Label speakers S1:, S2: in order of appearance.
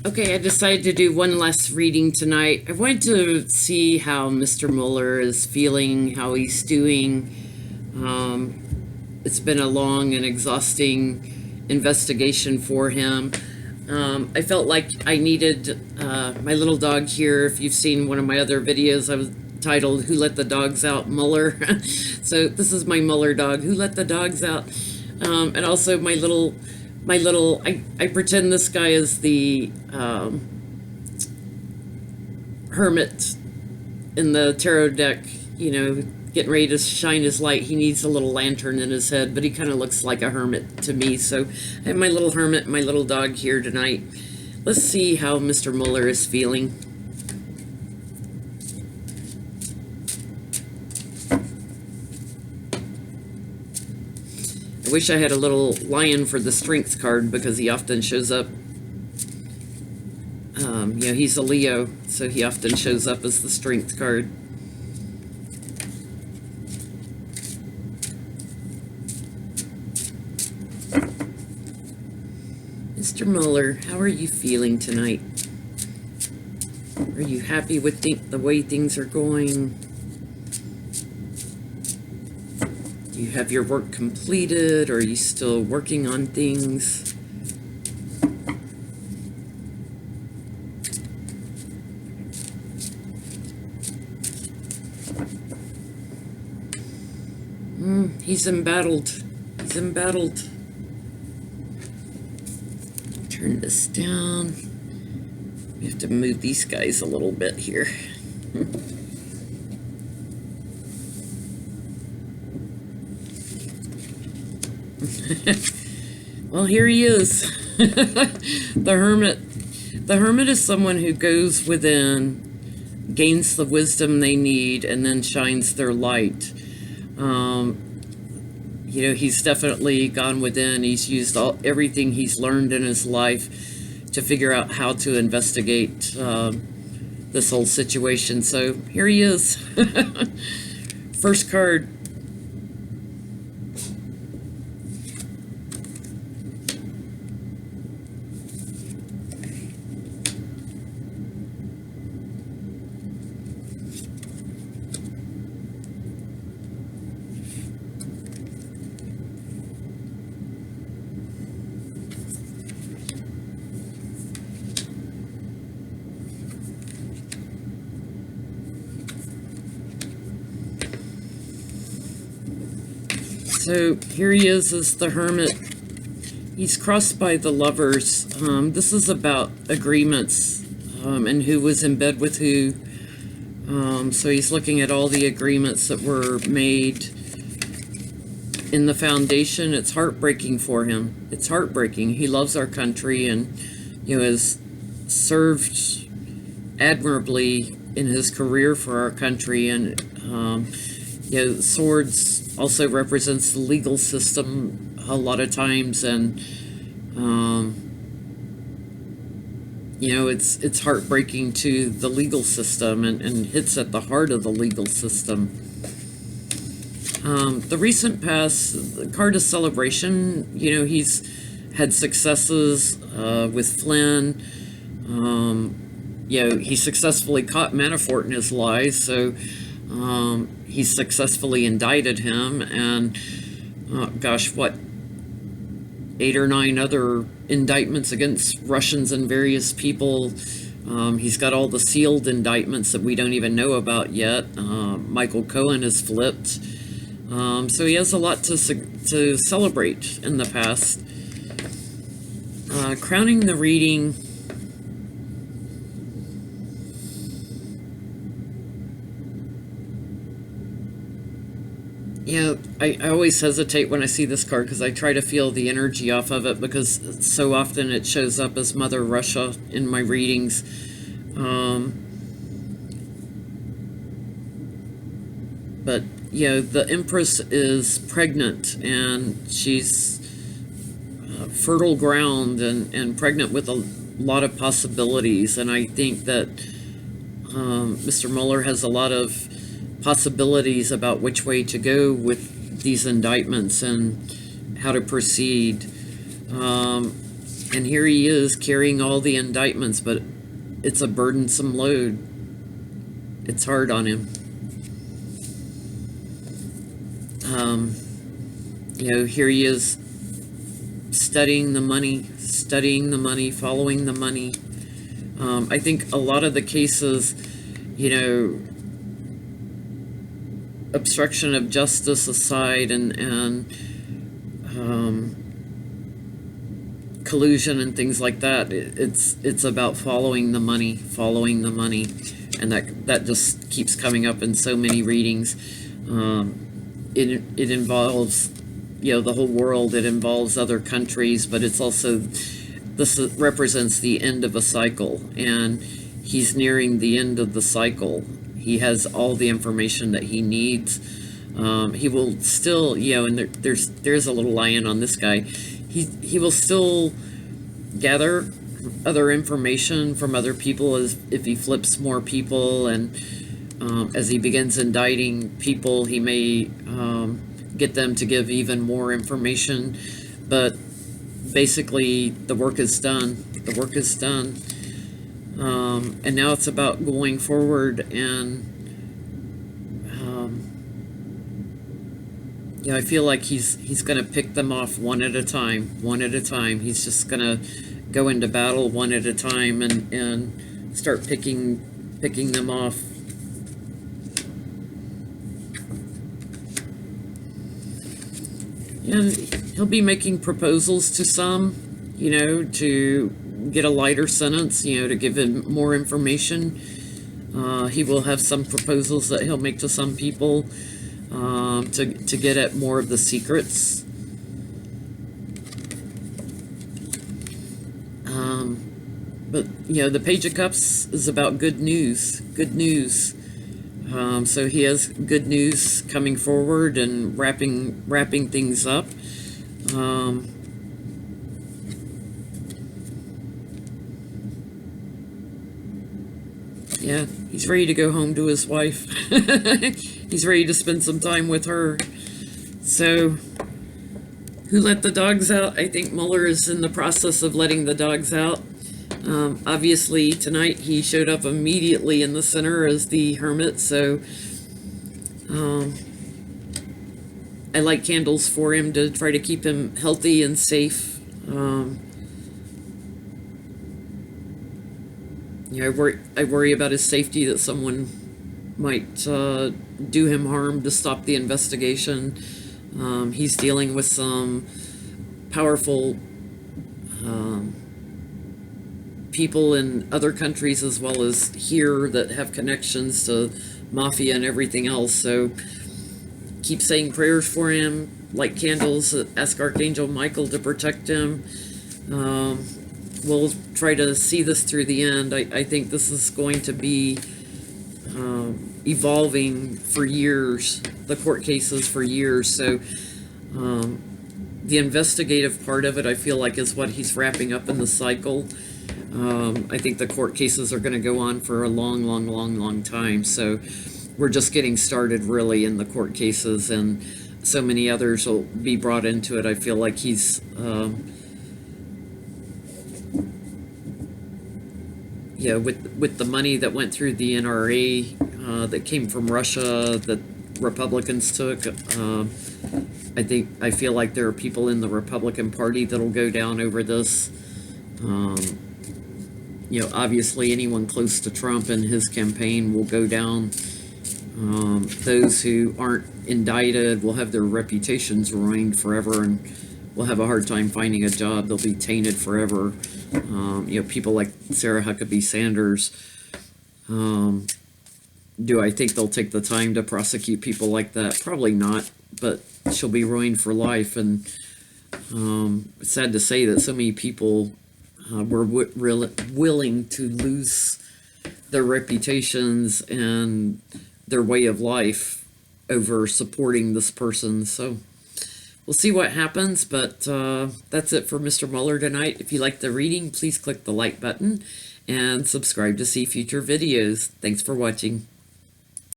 S1: Okay, I decided to do one last reading tonight. I wanted to see how Mr. Mueller is feeling, how he's doing. It's been a long and exhausting investigation for him. I felt like I needed my little dog here. If you've seen one of my other videos, I was titled "Who Let the Dogs Out, Mueller." So this is my Mueller dog. Who let the dogs out? And also I pretend this guy is the hermit in the tarot deck, getting ready to shine his light. He needs a little lantern in his head, but he kind of looks like a hermit to me. So I have my little hermit and my little dog here tonight. Let's see how Mr. Mueller is feeling. I wish I had a little lion for the strength card because he often shows up. He's a Leo, so he often shows up as the strength card. Mr. Mueller, how are you feeling tonight? Are you happy with the way things are going? Do you have your work completed, or are you still working on things? He's embattled. He's embattled. Turn this down. We have to move these guys a little bit here. Well, here he is. The hermit. The hermit is someone who goes within, gains the wisdom they need, and then shines their light. He's definitely gone within. He's used everything he's learned in his life to figure out how to investigate this whole situation. So here he is. First card. So here he is as the hermit. He's crossed by the lovers. This is about agreements and who was in bed with who. So he's looking at all the agreements that were made in the foundation. It's heartbreaking for him. It's heartbreaking. He loves our country and has served admirably in his career for our country. And swords also represents the legal system a lot of times, and it's heartbreaking to the legal system and hits at the heart of the legal system. The recent past, the card of celebration, he's had successes with Flynn. He successfully caught Manafort in his lies, so he successfully indicted him, and 8 or 9 other indictments against Russians and various people. He's got all the sealed indictments that we don't even know about yet. Michael Cohen is flipped. So he has a lot to celebrate in the past. Crowning the reading. I always hesitate when I see this card because I try to feel the energy off of it, because so often it shows up as Mother Russia in my readings. But the Empress is pregnant, and she's fertile ground and pregnant with a lot of possibilities. And I think that Mr. Mueller has a lot of possibilities about which way to go with these indictments and how to proceed. And here he is carrying all the indictments, but it's a burdensome load. It's hard on him. Here he is studying the money, following the money. I think a lot of the cases, obstruction of justice aside, and collusion and things like that, it's about following the money, and that just keeps coming up in so many readings. It involves the whole world. It involves other countries, but it's also, this represents the end of a cycle, and he's nearing the end of the cycle. He has all the information that he needs. He will still, and there's a little lion on this guy. He will still gather other information from other people as if he flips more people, and as he begins indicting people, he may get them to give even more information. But basically, the work is done. And now it's about going forward, and I feel like he's going to pick them off one at a time. He's just going to go into battle one at a time, and start picking them off. And he'll be making proposals to some, to get a lighter sentence, to give him more information. He will have some proposals that he'll make to some people to get at more of the secrets. But, the Page of Cups is about good news. So he has good news coming forward and wrapping things up. Yeah, he's ready to go home to his wife. He's ready to spend some time with her. So, who let the dogs out? I think Mueller is in the process of letting the dogs out. Obviously, tonight he showed up immediately in the center as the hermit, so I light candles for him to try to keep him healthy and safe. I worry about his safety, that someone might do him harm to stop the investigation. He's dealing with some powerful people in other countries as well as here that have connections to mafia and everything else. So keep saying prayers for him, light candles, ask Archangel Michael to protect him. We'll try to see this through the end. I think this is going to be evolving for years, the court cases for years. So the investigative part of it, I feel like, is what he's wrapping up in the cycle. I think the court cases are going to go on for a long time. So we're just getting started really in the court cases, and so many others will be brought into it. I feel like he's with the money that went through the NRA that came from Russia that Republicans took. I feel like there are people in the Republican Party that'll go down over this. Obviously anyone close to Trump and his campaign will go down. Those who aren't indicted will have their reputations ruined forever and will have a hard time finding a job. They'll be tainted forever. People like Sarah Huckabee Sanders. Do I think they'll take the time to prosecute people like that? Probably not, but she'll be ruined for life. And it's sad to say that so many people were willing to lose their reputations and their way of life over supporting this person. So we'll see what happens, but that's it for Mr. Mueller tonight. If you like the reading, please click the like button and subscribe to see future videos. Thanks for watching.